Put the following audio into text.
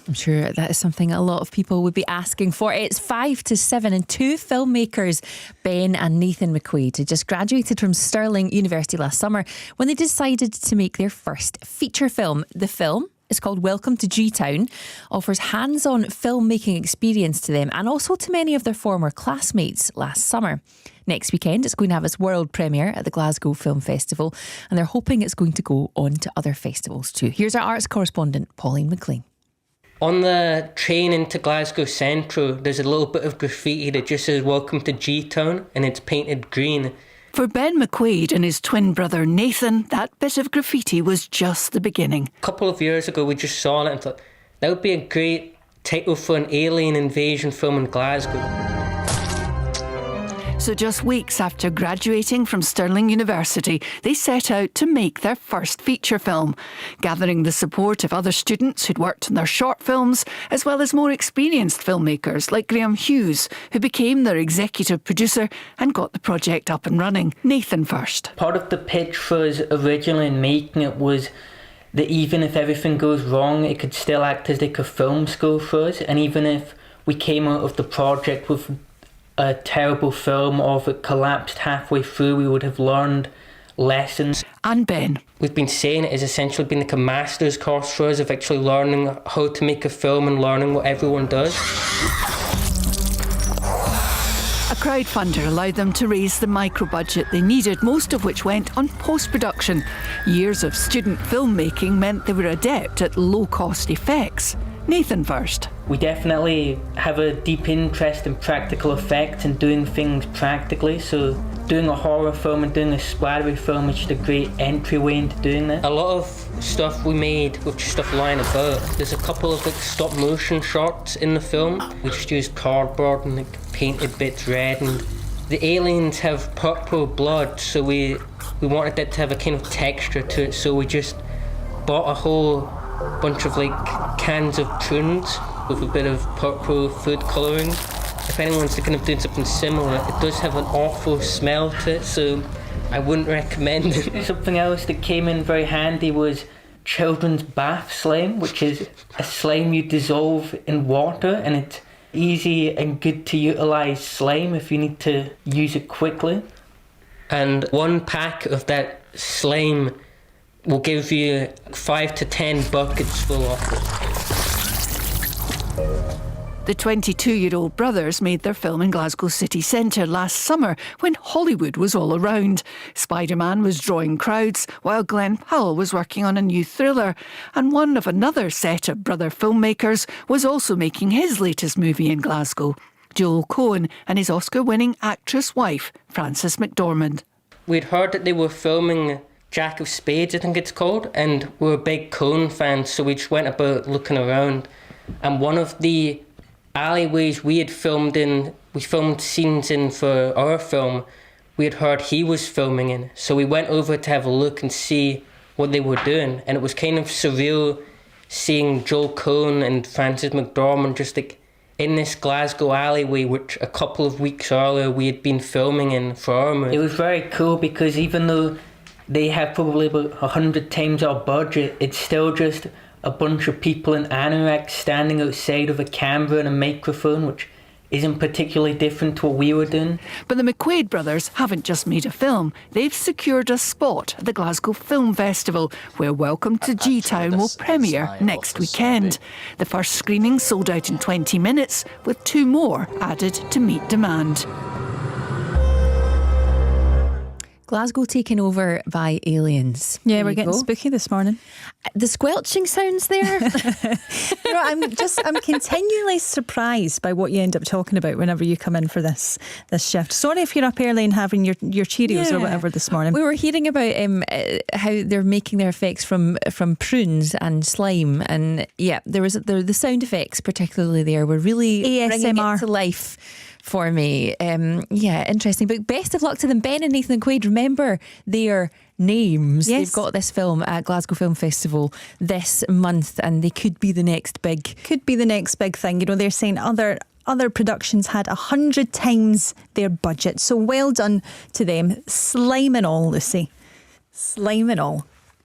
I'm sure that is something a lot of people would be asking for. It's 5 to 7 and two filmmakers, Ben and Nathan McQuaid, had just graduated from Stirling University last summer when they decided to make their first feature film. The film, it's called Welcome to G-Town, offers hands-on filmmaking experience to them and also to many of their former classmates last summer. Next weekend, it's going to have its world premiere at the Glasgow Film Festival, and they're hoping it's going to go on to other festivals too. Here's our arts correspondent, Pauline McLean. On the train into Glasgow Central, there's a little bit of graffiti that just says Welcome to G-Town, and it's painted green. For Ben McQuaid and his twin brother Nathan, that bit of graffiti was just the beginning. A couple of years ago, we just saw it and thought, that would be a great title for an alien invasion film in Glasgow. So just weeks after graduating from Stirling University, they set out to make their first feature film, gathering the support of other students who'd worked on their short films, as well as more experienced filmmakers like Graham Hughes, who became their executive producer and got the project up and running. Nathan first. Part of the pitch for us originally in making it was that even if everything goes wrong, it could still act as like a film school for us, and even if we came out of the project with a terrible film or if it collapsed halfway through, we would have learned lessons. And Ben. We've been saying it has essentially been like a master's course for us of actually learning how to make a film and learning what everyone does. A crowdfunder allowed them to raise the micro-budget they needed, most of which went on post-production. Years of student filmmaking meant they were adept at low-cost effects. Nathan first. We definitely have a deep interest in practical effects and doing things practically, so doing a horror film and doing a splattery film is just a great entryway into doing that. A lot of stuff we made with just stuff lying about. There's a couple of like stop motion shots in the film. We just used cardboard and like painted bits red, and the aliens have purple blood, so we wanted it to have a kind of texture to it, so we just bought a whole bunch of like cans of prunes with a bit of purple food colouring. If anyone's thinking of doing something similar, it does have an awful smell to it, so I wouldn't recommend it. Something else that came in very handy was children's bath slime, which is a slime you dissolve in water, and it's easy and good to utilise slime if you need to use it quickly. And one pack of that slime will give you 5 to 10 buckets full of it. The 22-year-old brothers made their film in Glasgow city centre last summer when Hollywood was all around. Spider-Man was drawing crowds while Glenn Powell was working on a new thriller. And one of another set of brother filmmakers was also making his latest movie in Glasgow. Joel Coen and his Oscar-winning actress wife, Frances McDormand. We'd heard that they were filming Jack of Spades, I think it's called, and we're big Coen fans, so we just went about looking around. And one of the alleyways we filmed scenes in for our film, we had heard he was filming in. So we went over to have a look and see what they were doing. And it was kind of surreal seeing Joel Coen and Frances McDormand just like in this Glasgow alleyway, which a couple of weeks earlier we had been filming in for our movie. It was very cool because even though they have probably about 100 times our budget, it's still just a bunch of people in anoraks standing outside of a camera and a microphone, which isn't particularly different to what we were doing. But the McQuaid brothers haven't just made a film. They've secured a spot at the Glasgow Film Festival, where Welcome to G-Town will premiere next weekend. The first screening sold out in 20 minutes, with 2 more added to meet demand. Glasgow taken over by aliens. Yeah, we're getting spooky this morning. The squelching sounds there. I'm continually surprised by what you end up talking about whenever you come in for this shift. Sorry if you're up early and having your Cheerios or whatever this morning. We were hearing about how they're making their effects from prunes and slime, and yeah, the sound effects particularly there were really bringing it to life for me. Interesting. But best of luck to them. Ben and Nathan McQuaid, remember their names. Yes. They've got this film at Glasgow Film Festival this month, and they could be the next big thing. You know, they're saying other productions had 100 times their budget. So well done to them. Slime and all, Lucy. Slime and all.